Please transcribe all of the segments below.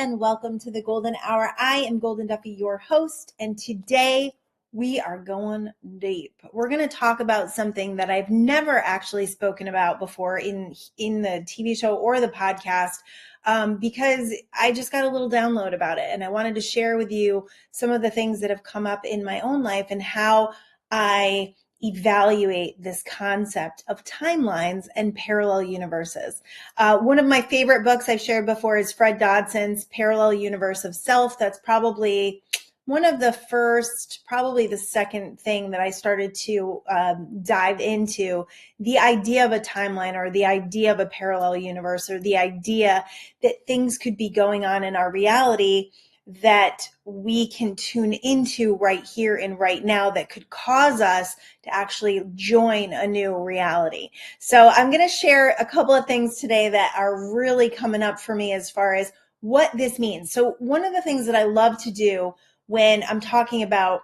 everyone. Welcome to the Golden Hour. I am Golden Duffy, your host, and today we are going deep. We're going to talk about something that I've never actually spoken about before in the TV show or the podcast, because I just got a little download about it, and I wanted to share with you some of the things that have come up in my own life and how I evaluate this concept of timelines and parallel universes. One of my favorite books I've shared before is Fred Dodson's Parallel Universe of Self. That's probably one of the first, probably the second thing that I started to dive into, the idea of a timeline or the idea of a parallel universe or the idea that things could be going on in our reality that we can tune into right here and right now that could cause us to actually join a new reality. So I'm going to share a couple of things today that are really coming up for me as far as what this means. So one of the things that I love to do when I'm talking about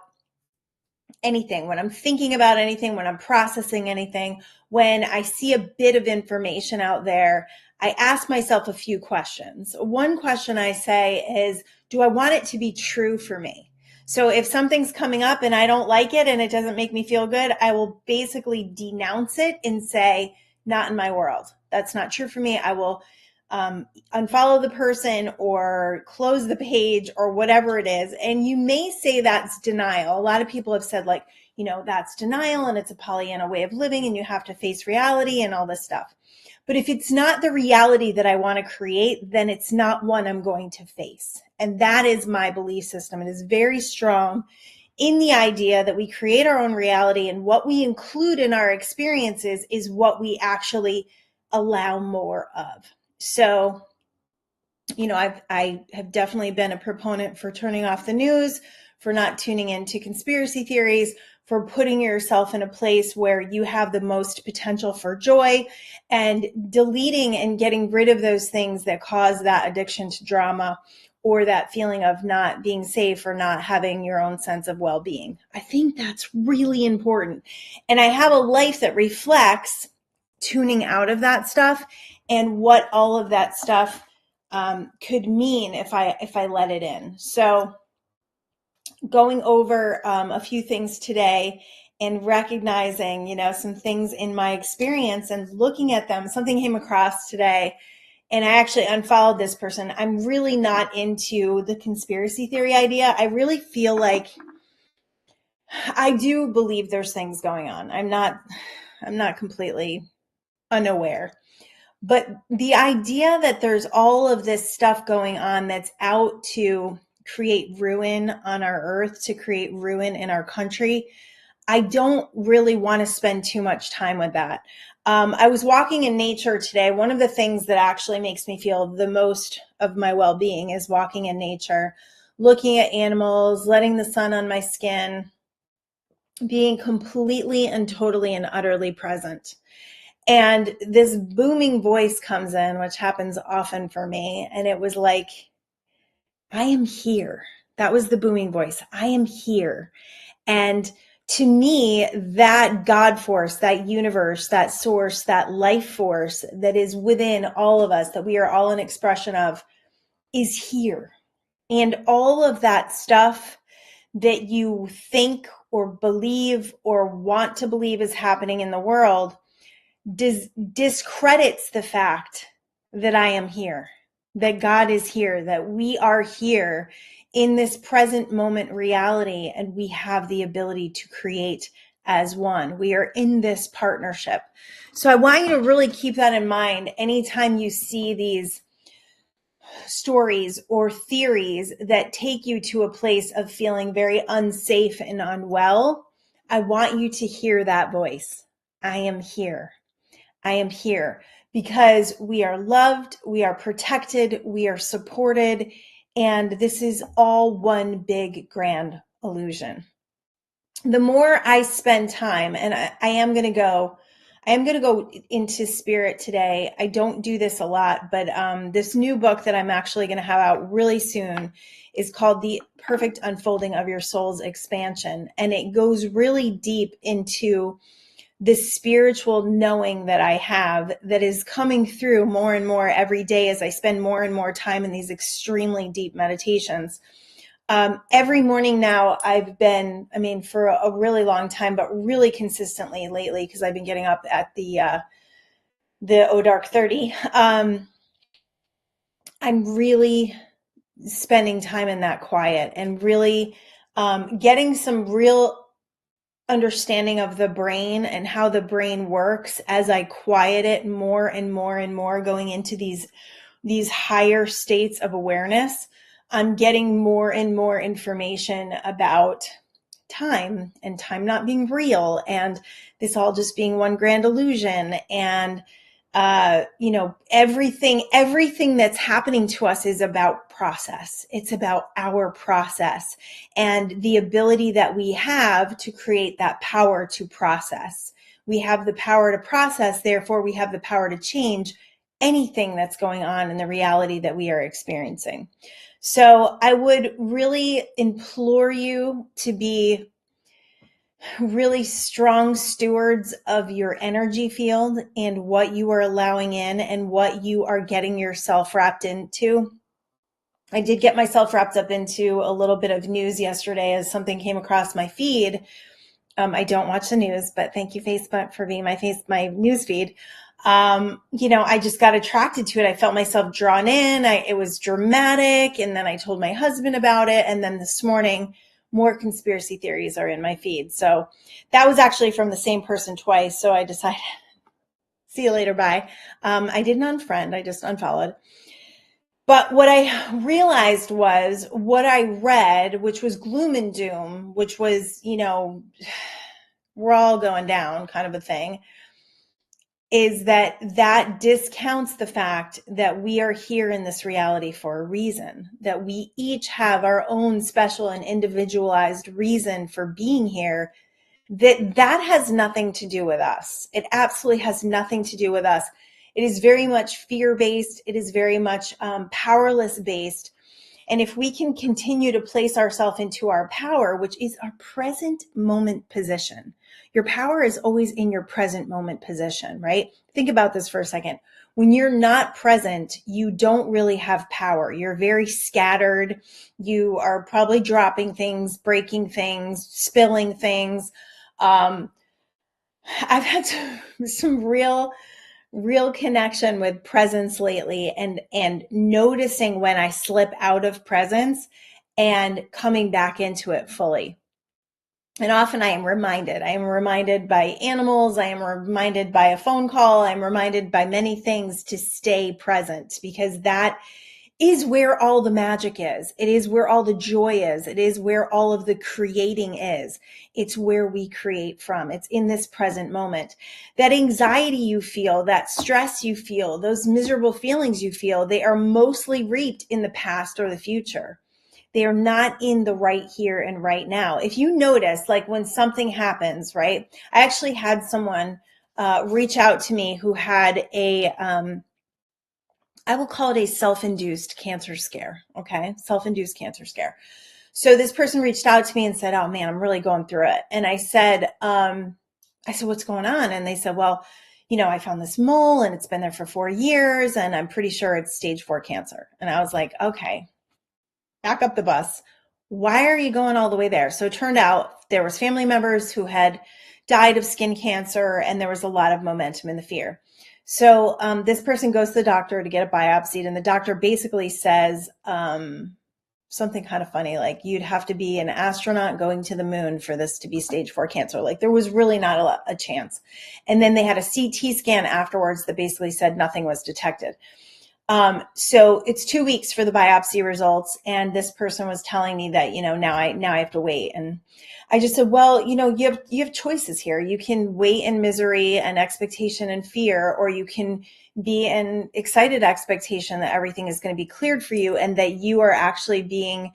anything, when I'm thinking about anything, when I'm processing anything, when I see a bit of information out there, I ask myself a few questions. One question I say is, do I want it to be true for me? So if something's coming up and I don't like it and it doesn't make me feel good, I will basically denounce it and say, not in my world. That's not true for me. I will unfollow the person or close the page or whatever it is. And you may say that's denial. A lot of people have said that's denial and it's a Pollyanna way of living and you have to face reality and all this stuff. But if it's not the reality that I want to create, then it's not one I'm going to face. And that is my belief system. It is very strong in the idea that we create our own reality, and what we include in our experiences is what we actually allow more of. So, I have definitely been a proponent for turning off the news, for not tuning into conspiracy theories, for putting yourself in a place where you have the most potential for joy, and deleting and getting rid of those things that cause that addiction to drama or that feeling of not being safe or not having your own sense of well-being. I think that's really important. And I have a life that reflects tuning out of that stuff and what all of that stuff could mean if I let it in. So going over a few things today and recognizing, some things in my experience and looking at them. Something came across today and I actually unfollowed this person. I'm really not into the conspiracy theory idea. I really feel like I do believe there's things going on. I'm not completely unaware. But the idea that there's all of this stuff going on that's out to create ruin on our earth, to create ruin in our country, I don't really want to spend too much time with that. I was walking in nature today. One of the things that actually makes me feel the most of my well-being is walking in nature, looking at animals, letting the sun on my skin, being completely and totally and utterly present. And this booming voice comes in, which happens often for me. And it was like, I am here. That was the booming voice. I am here. And to me, that God force, that universe, that source, that life force that is within all of us, that we are all an expression of, is here. And all of that stuff that you think or believe or want to believe is happening in the world discredits the fact that I am here, that God is here, that we are here in this present moment reality, and we have the ability to create as one. We are in this partnership. So I want you to really keep that in mind anytime you see these stories or theories that take you to a place of feeling very unsafe and unwell. I want you to hear that voice. I am here. I am here because we are loved, we are protected, we are supported, and this is all one big grand illusion. The more I spend time, and I am going to go into spirit today. I don't do this a lot, but this new book that I'm actually going to have out really soon is called The Perfect Unfolding of Your Soul's Expansion. And it goes really deep into this spiritual knowing that I have that is coming through more and more every day as I spend more and more time in these extremely deep meditations. Every morning now I've been, for a really long time, but really consistently lately, because I've been getting up at the O Dark 30. I'm really spending time in that quiet and really getting some real understanding of the brain and how the brain works as I quiet it more and more and more, going into these higher states of awareness. I'm getting more and more information about time and time not being real and this all just being one grand illusion. And everything that's happening to us is about process. It's about our process and the ability that we have to create that power to process. We have the power to process, therefore we have the power to change anything that's going on in the reality that we are experiencing. So I would really implore you to be really strong stewards of your energy field and what you are allowing in and what you are getting yourself wrapped into. I did get myself wrapped up into a little bit of news yesterday as something came across my feed. I don't watch the news, but thank you, Facebook, for being my news feed. I just got attracted to it. I felt myself drawn in. It was dramatic. And then I told my husband about it. And then this morning, more conspiracy theories are in my feed. So that was actually from the same person twice. So I decided, see you later, bye. I didn't unfriend, I just unfollowed. But what I realized was what I read, which was gloom and doom, which was, we're all going down kind of a thing, is that discounts the fact that we are here in this reality for a reason, that we each have our own special and individualized reason for being here, that has nothing to do with us. It absolutely has nothing to do with us. It is very much fear-based. It is very much powerless-based. And if we can continue to place ourselves into our power, which is our present moment position, your power is always in your present moment position, right? Think about this for a second. When you're not present, you don't really have power. You're very scattered. You are probably dropping things, breaking things, spilling things. I've had some real connection with presence lately and noticing when I slip out of presence and coming back into it fully. And often I am reminded by animals. I am reminded by a phone call. I'm reminded by many things to stay present, because that is where all the magic is. It is where all the joy is. It is where all of the creating is. It's where we create from. It's in this present moment. That anxiety you feel, that stress you feel, those miserable feelings you feel, they are mostly reaped in the past or the future. They are not in the right here and right now. If you notice, like when something happens, right? I actually had someone reach out to me who had I will call it a self-induced cancer scare. Okay. Self-induced cancer scare. So this person reached out to me and said, "Oh man, I'm really going through it." And I said, what's going on? And they said, "Well, I found this mole and it's been there for 4 years and I'm pretty sure it's stage 4 cancer." And I was like, okay, back up the bus. Why are you going all the way there? So it turned out there was family members who had died of skin cancer and there was a lot of momentum in the fear. So this person goes to the doctor to get a biopsy, and the doctor basically says something kind of funny, like, you'd have to be an astronaut going to the moon for this to be stage 4 cancer. Like, there was really not a chance. And then they had a CT scan afterwards that basically said nothing was detected. So it's 2 weeks for the biopsy results. And this person was telling me that, now I have to wait. And I just said, well, you have choices here. You can wait in misery and expectation and fear, or you can be in excited expectation that everything is going to be cleared for you and that you are actually being,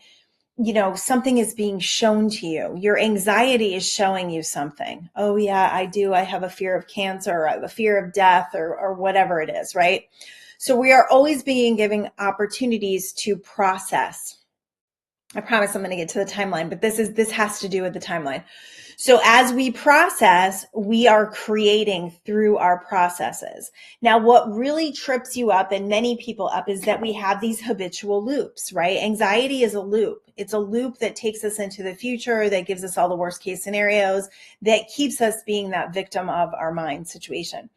something is being shown to you. Your anxiety is showing you something. Oh yeah, I do. I have a fear of cancer, or I have a fear of death, or whatever it is, right? So we are always being given opportunities to process. I promise I'm going to get to the timeline, but this has to do with the timeline. So as we process, we are creating through our processes. Now, what really trips you up and many people up is that we have these habitual loops, right? Anxiety is a loop. It's a loop that takes us into the future, that gives us all the worst case scenarios, that keeps us being that victim of our mind situation.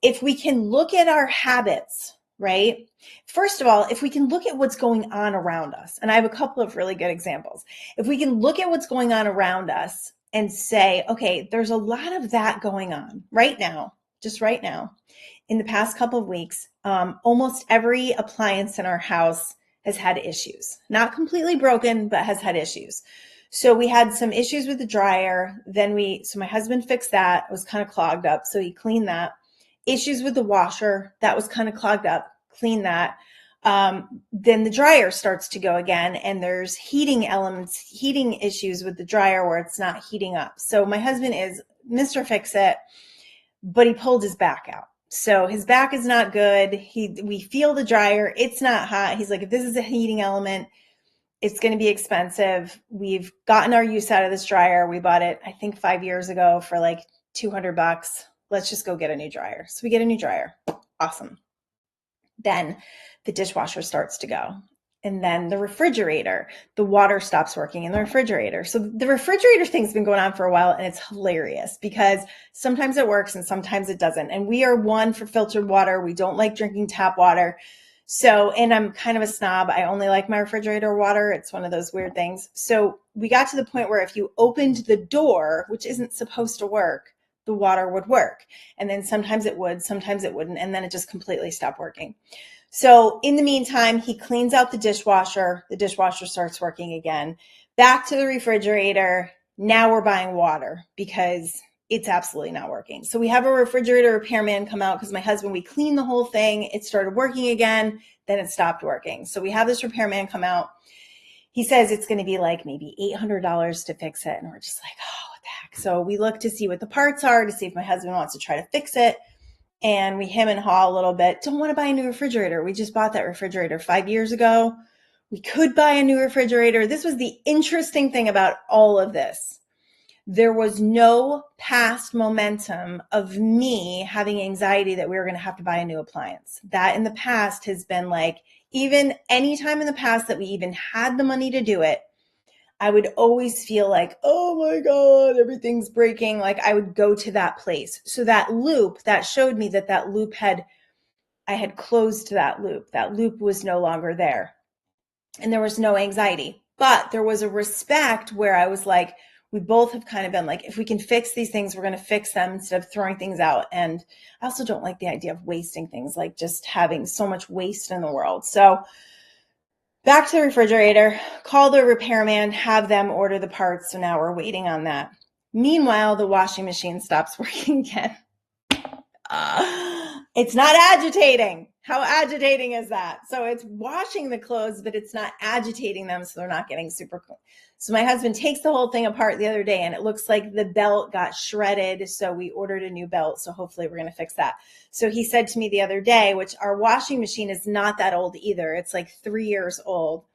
If we can look at our habits, right? First of all, if we can look at what's going on around us, and I have a couple of really good examples. If we can look at what's going on around us and say, okay, there's a lot of that going on right now, just right now. In the past couple of weeks, almost every appliance in our house has had issues. Not completely broken, but has had issues. So we had some issues with the dryer. So my husband fixed that. It was kind of clogged up. So he cleaned that. Issues with the washer. That was kind of clogged up. Clean that. Then the dryer starts to go again, and there's heating issues with the dryer where it's not heating up. So my husband is Mr. Fix It, but he pulled his back out. So his back is not good. We feel the dryer. It's not hot. He's like, if this is a heating element, it's going to be expensive. We've gotten our use out of this dryer. We bought it, I think 5 years ago for like $200. Let's just go get a new dryer. So we get a new dryer. Awesome. Then the dishwasher starts to go. And then the refrigerator, the water stops working in the refrigerator. So the refrigerator thing's been going on for a while, and it's hilarious because sometimes it works and sometimes it doesn't. And we are one for filtered water. We don't like drinking tap water. So, and I'm kind of a snob. I only like my refrigerator water. It's one of those weird things. So we got to the point where if you opened the door, which isn't supposed to work, the water would work. And then sometimes it would, sometimes it wouldn't. And then it just completely stopped working. So in the meantime, he cleans out the dishwasher. The dishwasher starts working again. Back to the refrigerator. Now we're buying water because it's absolutely not working. So we have a refrigerator repairman come out because my husband, we cleaned the whole thing. It started working again. Then it stopped working. So we have this repairman come out. He says it's going to be like maybe $800 to fix it. And we're just like, oh, what the heck? So we look to see what the parts are, to see if my husband wants to try to fix it. And we hem and haw a little bit. Don't want to buy a new refrigerator. We just bought that refrigerator 5 years ago. We could buy a new refrigerator. This was the interesting thing about all of this. There was no past momentum of me having anxiety that we were going to have to buy a new appliance. That in the past has been like, even any time in the past that we even had the money to do it, I would always feel like, oh my God, everything's breaking. Like I would go to that place. So that loop, that showed me that loop I had closed that loop. That loop was no longer there. And there was no anxiety. But there was a respect where I was like, we both have kind of been like, if we can fix these things, we're going to fix them instead of throwing things out. And I also don't like the idea of wasting things, like just having so much waste in the world. So back to the refrigerator, call the repairman, have them order the parts. So now we're waiting on that. Meanwhile, the washing machine stops working again. It's not agitating. How agitating is that? So it's washing the clothes, but it's not agitating them, so they're not getting super cool. So my husband takes the whole thing apart the other day, and it looks like the belt got shredded, so we ordered a new belt, so hopefully we're going to fix that. So he said to me the other day, which our washing machine is not that old either. It's like 3 years old.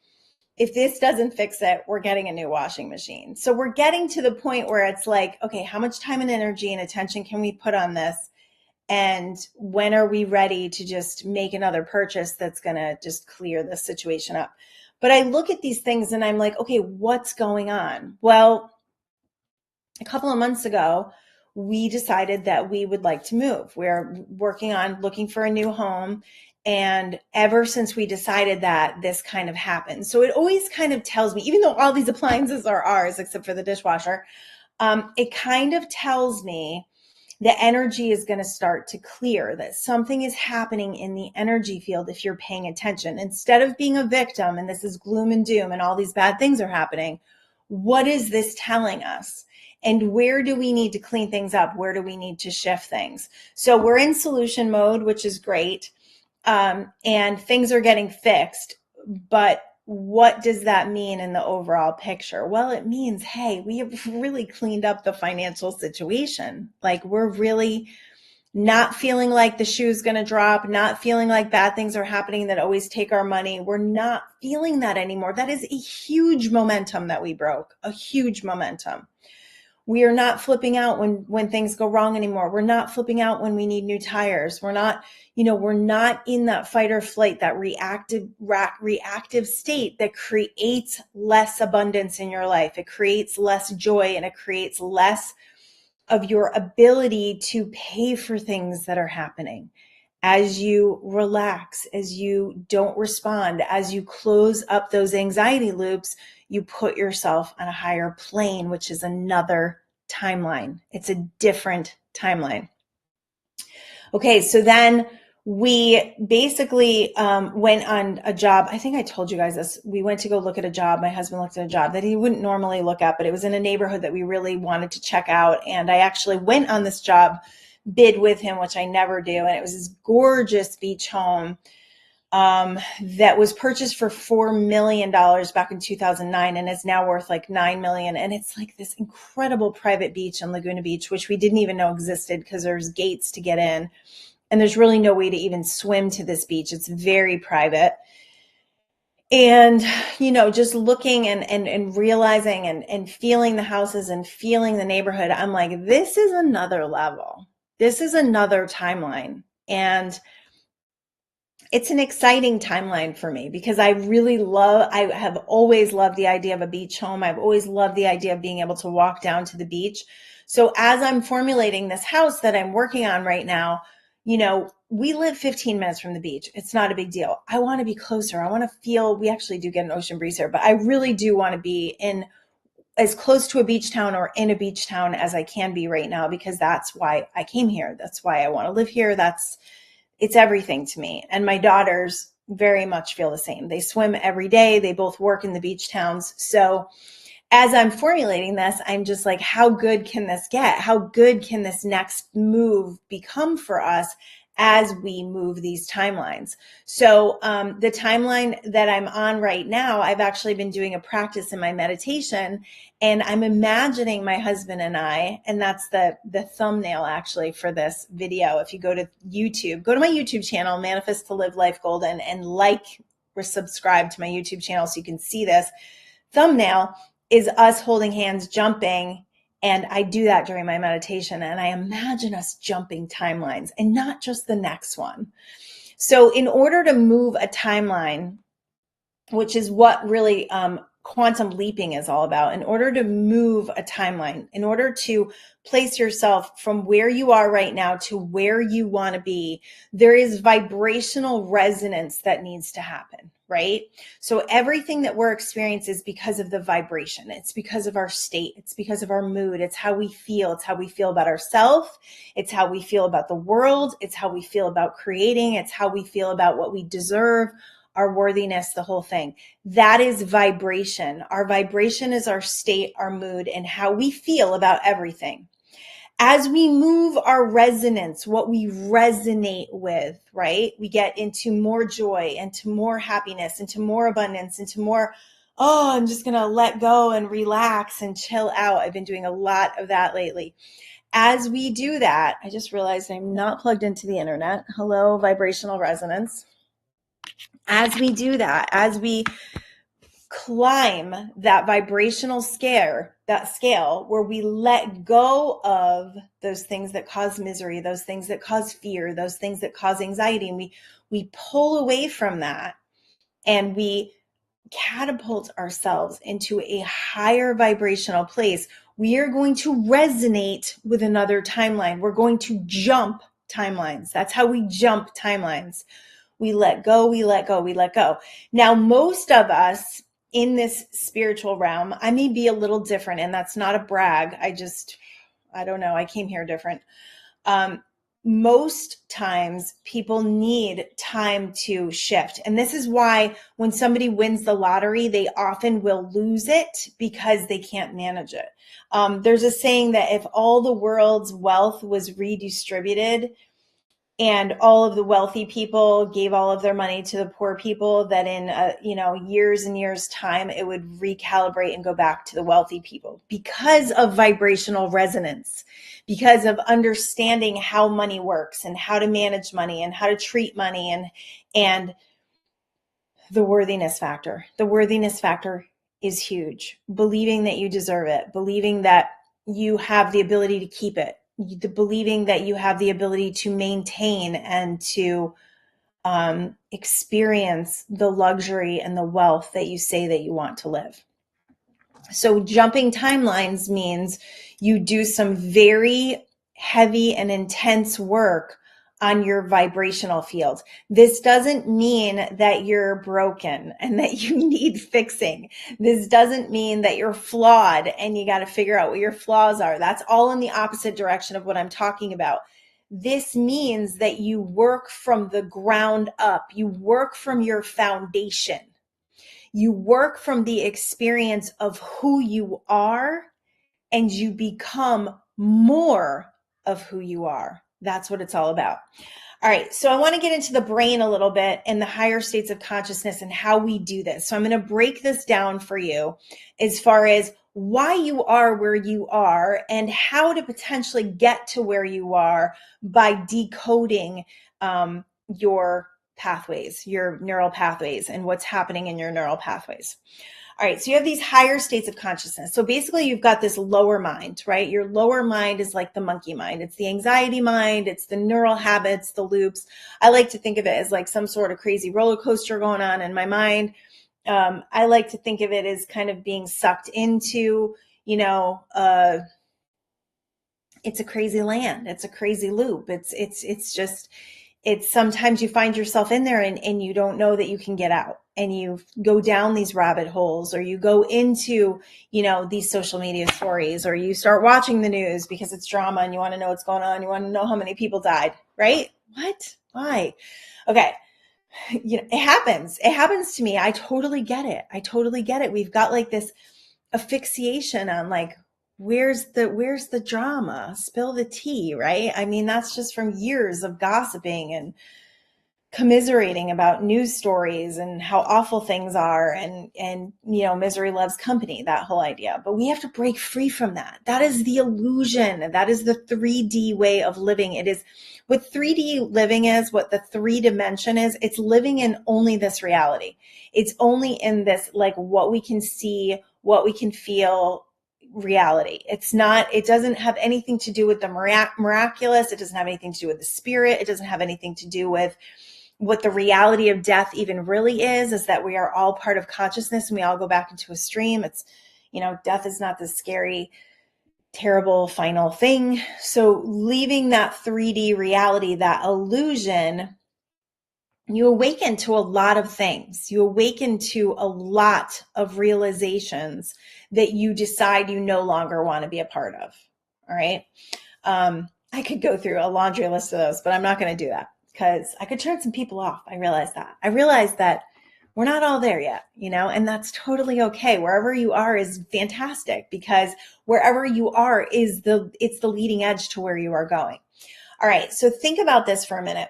If this doesn't fix it, we're getting a new washing machine. So we're getting to the point where it's like, okay, how much time and energy and attention can we put on this? And when are we ready to just make another purchase that's going to just clear this situation up? But I look at these things and I'm like, okay, what's going on? Well, a couple of months ago, we decided that we would like to move. We're working on looking for a new home. And ever since we decided that, this kind of happened. So it always kind of tells me, even though all these appliances are ours, except for the dishwasher, it kind of tells me the energy is going to start to clear, that something is happening in the energy field if you're paying attention. Instead of being a victim and this is gloom and doom and all these bad things are happening, what is this telling us? And where do we need to clean things up? Where do we need to shift things? So we're in solution mode, which is great. And things are getting fixed. But what does that mean in the overall picture? Well, it means, hey, we have really cleaned up the financial situation. Like we're really not feeling like the shoe's going to drop, not feeling like bad things are happening that always take our money. We're not feeling that anymore. That is a huge momentum that we broke, a huge momentum. We are not flipping out when things go wrong anymore. We're not flipping out when we need new tires. We're not, we're not in that fight or flight, that reactive state that creates less abundance in your life. It creates less joy, and it creates less of your ability to pay for things that are happening. As you relax, as you don't respond, as you close up those anxiety loops, you put yourself on a higher plane, which is another timeline. It's a different timeline. Okay, so then we basically went on a job. I think I told you guys this. We went to go look at a job. My husband looked at a job that he wouldn't normally look at, but it was in a neighborhood that we really wanted to check out. And I actually went on this job bid with him, which I never do. And it was this gorgeous beach home that was purchased for $4 million back in 2009 and is now worth like $9 million. And it's like this incredible private beach in Laguna Beach, which we didn't even know existed because there's gates to get in. And there's really no way to even swim to this beach. It's very private. And, just looking and realizing and feeling the houses and feeling the neighborhood, I'm like, this is another level. This is another timeline. And it's an exciting timeline for me because I have always loved the idea of a beach home. I've always loved the idea of being able to walk down to the beach. So as I'm formulating this house that I'm working on right now, we live 15 minutes from the beach. It's not a big deal. I want to be closer. I want to feel, we actually do get an ocean breeze here, but I really do want to be in as close to a beach town or in a beach town as I can be right now, because that's why I came here. That's why I want to live here. It's everything to me. And my daughters very much feel the same. They swim every day. They both work in the beach towns. So as I'm formulating this, I'm just like, how good can this get? How good can this next move become for us as we move these timelines? So the timeline that I'm on right now, I've actually been doing a practice in my meditation, and I'm imagining my husband and I, and that's the thumbnail actually for this video. If you go to YouTube, go to my YouTube channel, Manifest to Live Life Goldyn, and like or subscribe to my YouTube channel so you can see this. Thumbnail is us holding hands, jumping. And I do that during my meditation. And I imagine us jumping timelines and not just the next one. So in order to move a timeline, which is what really quantum leaping is all about, in order to move a timeline, in order to place yourself from where you are right now to where you want to be, there is vibrational resonance that needs to happen, right? So everything that we're experiencing is because of the vibration. It's because of our state. It's because of our mood. It's how we feel. It's how we feel about ourselves. It's how we feel about the world. It's how we feel about creating. It's how we feel about what we deserve, our worthiness, the whole thing. That is vibration. Our vibration is our state, our mood, and how we feel about everything. As we move our resonance, what we resonate with, right? We get into more joy, into more happiness, into more abundance, into more, I'm just going to let go and relax and chill out. I've been doing a lot of that lately. As we do that, I just realized I'm not plugged into the internet. Hello, vibrational resonance. As we do that, as we climb that vibrational scale where we let go of those things that cause misery, those things that cause fear, those things that cause anxiety, and we pull away from that and we catapult ourselves into a higher vibrational place, we are going to resonate with another timeline. We're going to jump timelines. That's how we jump timelines. We let go, we let go, we let go. Now, most of us in this spiritual realm, I may be a little different, and that's not a brag. I don't know. I came here different. Most times people need time to shift. And this is why when somebody wins the lottery, they often will lose it because they can't manage it. There's a saying that if all the world's wealth was redistributed, and all of the wealthy people gave all of their money to the poor people, that in years and years time, it would recalibrate and go back to the wealthy people because of vibrational resonance, because of understanding how money works and how to manage money and how to treat money and the worthiness factor. The worthiness factor is huge. Believing that you deserve it, believing that you have the ability to keep it, the believing that you have the ability to maintain and to experience the luxury and the wealth that you say that you want to live. So jumping timelines means you do some very heavy and intense work on your vibrational field. This doesn't mean that you're broken and that you need fixing. This doesn't mean that you're flawed and you got to figure out what your flaws are. That's all in the opposite direction of what I'm talking about. This means that you work from the ground up. You work from your foundation. You work from the experience of who you are and you become more of who you are. That's what it's all about. All right, so I want to get into the brain a little bit and the higher states of consciousness and how we do this. So I'm going to break this down for you as far as why you are where you are and how to potentially get to where you are by decoding your pathways, your neural pathways, and what's happening in your neural pathways. All right, so you have these higher states of consciousness. So basically you've got this lower mind, right? Your lower mind is like the monkey mind. It's the anxiety mind. It's the neural habits, the loops. I like to think of it as like some sort of crazy roller coaster going on in my mind. I like to think of it as kind of being sucked into, it's a crazy land. It's a crazy loop. It's sometimes you find yourself in there and you don't know that you can get out, and you go down these rabbit holes, or you go into, these social media stories, or you start watching the news because it's drama and you want to know what's going on. You want to know how many people died, right? What? Why? Okay. It happens. It happens to me. I totally get it. We've got like this asphyxiation on like, where's the drama? Spill the tea, right? I mean, that's just from years of gossiping and commiserating about news stories and how awful things are, and misery loves company, that whole idea. But we have to break free from that. That is the illusion. That is the 3D way of living. It is what 3D living is, what the 3D is. It's living in only this reality. It's only in this, like, what we can see, what we can feel reality. It doesn't have anything to do with the miraculous. It doesn't have anything to do with the spirit. It doesn't have anything to do with what the reality of death even really is that we are all part of consciousness and we all go back into a stream. It's, death is not this scary, terrible final thing. So leaving that 3D reality, that illusion, you awaken to a lot of things. You awaken to a lot of realizations that you decide you no longer want to be a part of. All right. I could go through a laundry list of those, but I'm not going to do that, because I could turn some people off. I realize that we're not all there yet, and that's totally okay. Wherever you are is fantastic, because wherever you are it's the leading edge to where you are going. All right. So think about this for a minute.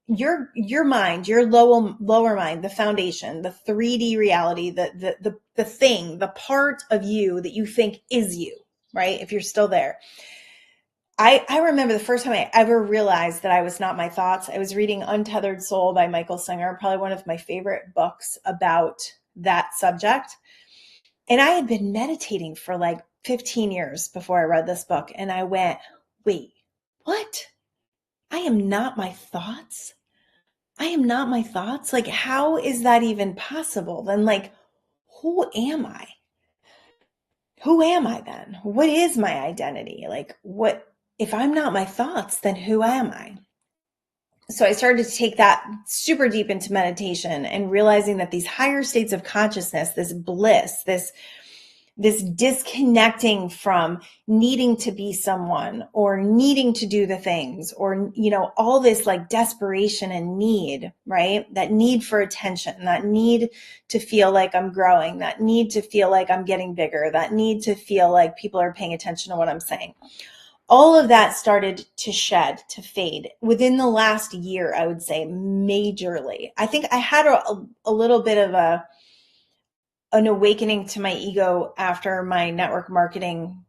Your mind, your lower mind, the foundation, the 3D reality, the thing, the part of you that you think is you, right? If you're still there. I remember the first time I ever realized that I was not my thoughts. I was reading Untethered Soul by Michael Singer, probably one of my favorite books about that subject. And I had been meditating for like 15 years before I read this book. And I went, wait, what? I am not my thoughts? I am not my thoughts? Like, how is that even possible? Then, like, who am I? Who am I then? What is my identity? Like, what, if I'm not my thoughts, then who am I? So I started to take that super deep into meditation and realizing that these higher states of consciousness, this bliss, this disconnecting from needing to be someone or needing to do the things, or, all this like desperation and need, right? That need for attention, that need to feel like I'm growing, that need to feel like I'm getting bigger, that need to feel like people are paying attention to what I'm saying. All of that started to shed, to fade within the last year, I would say, majorly. I think I had a little bit of an awakening to my ego after my network marketing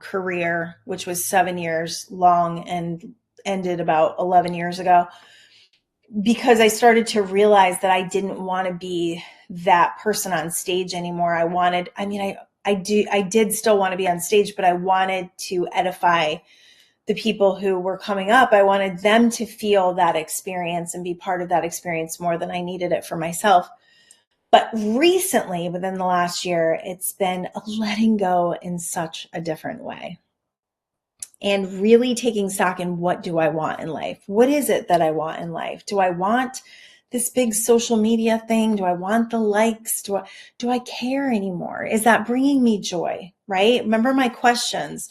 career, which was 7 years long and ended about 11 years ago, because I started to realize that I didn't want to be that person on stage anymore. I I did still want to be on stage, but I wanted to edify the people who were coming up. I wanted them to feel that experience and be part of that experience more than I needed it for myself. But recently, within the last year, it's been letting go in such a different way and really taking stock in what do I want in life? What is it that I want in life? Do I want this big social media thing? Do I want the likes? Do I care anymore? Is that bringing me joy, right? Remember my questions.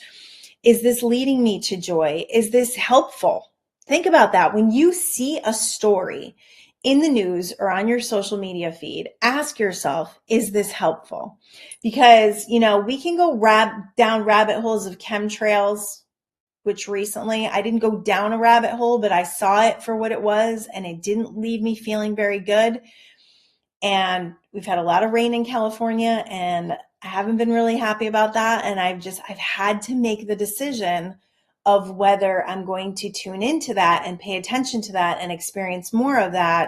Is this leading me to joy? Is this helpful? Think about that. When you see a story in the news or on your social media feed, ask yourself, is this helpful? Because, we can go down rabbit holes of chemtrails, which recently I didn't go down a rabbit hole, but I saw it for what it was, and it didn't leave me feeling very good. And we've had a lot of rain in California, and I haven't been really happy about that. And I've had to make the decision of whether I'm going to tune into that and pay attention to that and experience more of that